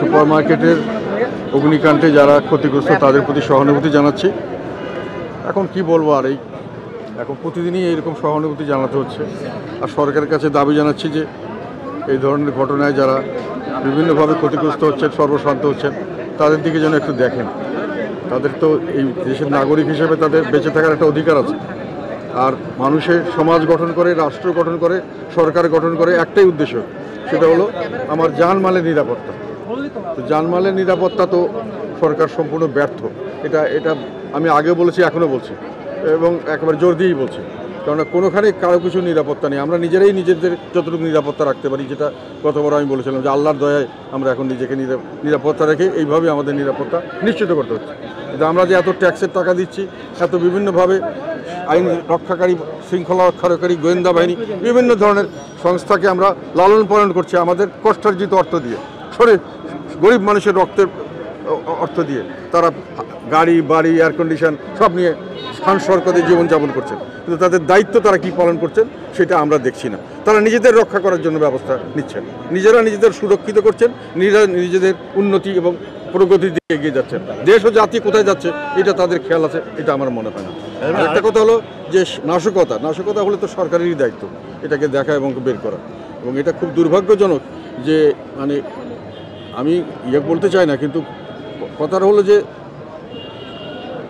Super মার্কেটের অগ্নিকাণ্ডে যারা ক্ষতিগ্রস্ত তাদের প্রতি সহানুভূতি জানাচ্ছি। এখন কি বলবো, আর এখন প্রতিদিনই এরকম সহানুভূতি জানাতে হচ্ছে। আর সরকারের কাছে দাবি জানাচ্ছি যে এই ধরনের ঘটনায় যারা বিভিন্নভাবে ক্ষতিগ্রস্ত হচ্ছেন, সর্বশান্ত হচ্ছেন, তাদের দিকে যেন একটু দেখেন। তাদের তো এই দেশের নাগরিক হিসেবে তাদের বেঁচে থাকার একটা অধিকার আছে। আর মানুষের সমাজ গঠন করে, রাষ্ট্র গঠন করে, সরকার গঠন করে একটাই উদ্দেশ্য, সেটা হলো আমার জানমালের নিরাপত্তা। তো জানমালের নিরাপত্তা তো সরকার সম্পূর্ণ ব্যর্থ। এটা আমি আগে বলেছি, এখনও বলছি, এবং একেবারে জোর দিয়েই বলছি। কেননা কোনোখানে কারো কিছু নিরাপত্তা নেই। আমরা নিজেরাই নিজেদের যতটুকু নিরাপত্তা রাখতে পারি, যেটা গতবার আমি বলেছিলাম যে আল্লাহর দয়ায় আমরা এখন নিজেকে নিরাপত্তা রেখে এইভাবে আমাদের নিরাপত্তা নিশ্চিত করতে হচ্ছে। কিন্তু আমরা যে এত ট্যাক্সের টাকা দিচ্ছি, এত বিভিন্নভাবে আইন রক্ষাকারী, শৃঙ্খলা রক্ষাকারী, গোয়েন্দা বাহিনী, বিভিন্ন ধরনের সংস্থাকে আমরা লালন পালন করছি আমাদের কষ্টার্জিত অর্থ দিয়ে, গরিব মানুষের রক্তের অর্থ দিয়ে। তারা গাড়ি, বাড়ি, এয়ার কন্ডিশন সব নিয়ে শান শৌকতে জীবনযাপন করছেন, কিন্তু তাদের দায়িত্ব তারা কি পালন করছেন সেটা আমরা দেখছি না। তারা নিজেদের রক্ষা করার জন্য ব্যবস্থা নিচ্ছেন, নিজেরা নিজেদের সুরক্ষিত করছেন, নিজেদের উন্নতি এবং প্রগতির দিকে এগিয়ে যাচ্ছেন। দেশ ও জাতি কোথায় যাচ্ছে এটা তাদের খেয়াল আছে, এটা আমার মনে হয় না। একটা কথা হলো যে নাশকতা হলে তো সরকারেরই দায়িত্ব এটাকে দেখা এবং বের করা। এবং এটা খুব দুর্ভাগ্যজনক যে মানে আমি বলতে চাই না, কিন্তু কথাটা হলো যে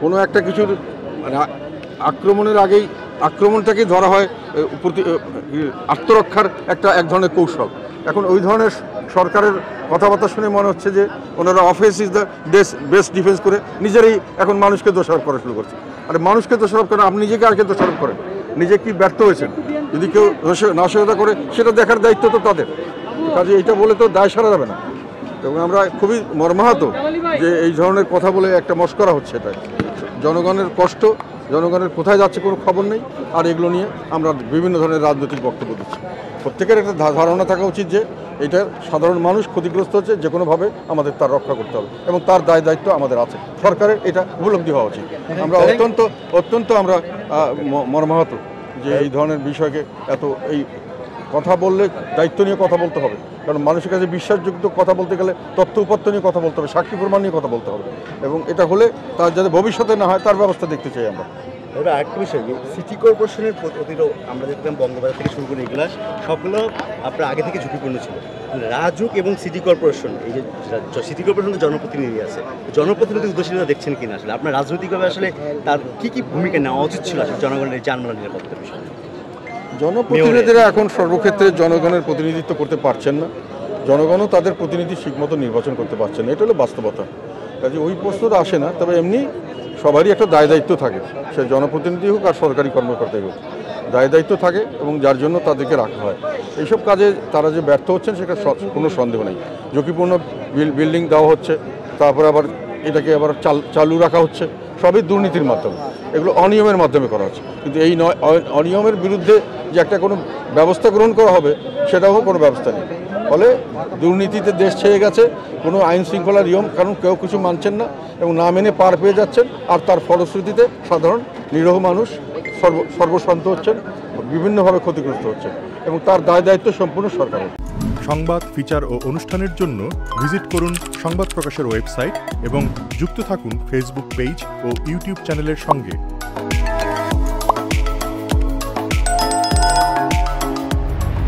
কোনো একটা কিছুর মানে আক্রমণের আগেই আক্রমণটাকেই ধরা হয় আত্মরক্ষার এক ধরনের কৌশল। এখন ওই ধরনের সরকারের কথাবার্তা শুনে মনে হচ্ছে যে ওনারা office is the best defence করে নিজেরাই এখন মানুষকে দোষারোপ করা শুরু করছে। আর মানুষকে দোষারোপ করেন, আপনি নিজেকে আগে দোষারোপ করেন, নিজে কি ব্যর্থ হয়েছেন। যদি কেউ নাশকতা করে সেটা দেখার দায়িত্ব তো তাদের। কাজে এইটা বলে তো দায় সারা যাবে না। এবং আমরা খুবই মর্মাহত যে এই ধরনের কথা বলে একটা মস্করা হচ্ছে। এটা জনগণের কষ্ট, জনগণের কোথায় যাচ্ছে কোনো খবর নেই। আর এগুলো নিয়ে আমরা বিভিন্ন ধরনের রাজনৈতিক বক্তব্য দিচ্ছি। প্রত্যেকের একটা ধারণা থাকা উচিত যে এটা সাধারণ মানুষ ক্ষতিগ্রস্ত হচ্ছে, যে কোনোভাবে আমাদের তার রক্ষা করতে হবে এবং তার দায়িত্ব আমাদের আছে। সরকারের এটা উপলব্ধি হওয়া উচিত। আমরা অত্যন্ত আমরা মর্মাহত যে এই ধরনের বিষয়কে এই কথা বললে দায়িত্ব নিয়ে কথা বলতে হবে। কারণ মানুষের কাছে বিশ্বাসযোগ্য কথা বলতে গেলে তথ্য উপাত্ত নিয়ে কথা বলতে হবে, সাক্ষী প্রমাণ নিয়ে কথা বলতে হবে। এবং এটা হলে তার যাতে ভবিষ্যতে না হয় তার ব্যবস্থা দেখতে চাই আমরা। এবার আরেকটা বিষয়, সিটি কর্পোরেশনের প্রতিরোধ আমরা দেখলাম বঙ্গবাজার থেকে শুরু করে এগুলো সবগুলো আপনার আগে থেকে ঝুঁকিপূর্ণ ছিল। রাজুক এবং সিটি কর্পোরেশন, এই যে সিটি কর্পোরেশনের জনপ্রতিনিধি আছে, জনপ্রতিনিধি উদ্দেশ্যটা দেখছেন কিনা আসলে আপনার রাজনৈতিকভাবে আসলে তার কি ভূমিকা নেওয়া উচিত ছিল আসলে জনগণের জানমালের নিরাপত্তার বিষয়ে? জনপ্রতিনিধিরা এখন সর্বক্ষেত্রে জনগণের প্রতিনিধিত্ব করতে পারছেন না, জনগণও তাদের প্রতিনিধি ঠিকমতো নির্বাচন করতে পারছেন না। এটা হলো বাস্তবতা। কাজে ওই প্রশ্নটা আসে না। তবে এমনি সবারই একটা দায়িত্ব থাকে, সে জনপ্রতিনিধি হোক আর সরকারি কর্মকর্তাই হোক, দায়িত্ব থাকে এবং যার জন্য তাদেরকে রাখা হয়। এইসব কাজে তারা যে ব্যর্থ হচ্ছেন সেটা কোনো সন্দেহ নেই। ঝুঁকিপূর্ণ বিল্ডিং দেওয়া হচ্ছে, তারপরে আবার এটাকে আবার চালু রাখা হচ্ছে, সবই দুর্নীতির মাধ্যমে, এগুলো অনিয়মের মাধ্যমে করা হচ্ছে। কিন্তু এই অনিয়মের বিরুদ্ধে যে একটা কোনো ব্যবস্থা গ্রহণ করা হবে সেটাও কোনো ব্যবস্থা নেই। ফলে দুর্নীতিতে দেশ ছেয়ে গেছে, কোনো আইন শৃঙ্খলা নিয়ম কারণ কেউ কিছু মানছেন না এবং না মেনে পার পেয়ে যাচ্ছেন। আর তার ফলশ্রুতিতে সাধারণ নিরীহ মানুষ সর্বশান্ত হচ্ছেন, বিভিন্নভাবে ক্ষতিগ্রস্ত হচ্ছেন এবং তার দায়িত্ব সম্পূর্ণ সরকারের। সংবাদ, ফিচার ও অনুষ্ঠানের জন্য ভিজিট করুন সংবাদ প্রকাশের ওয়েবসাইট এবং যুক্ত থাকুন ফেসবুক পেজ ও ইউটিউব চ্যানেলের সঙ্গে।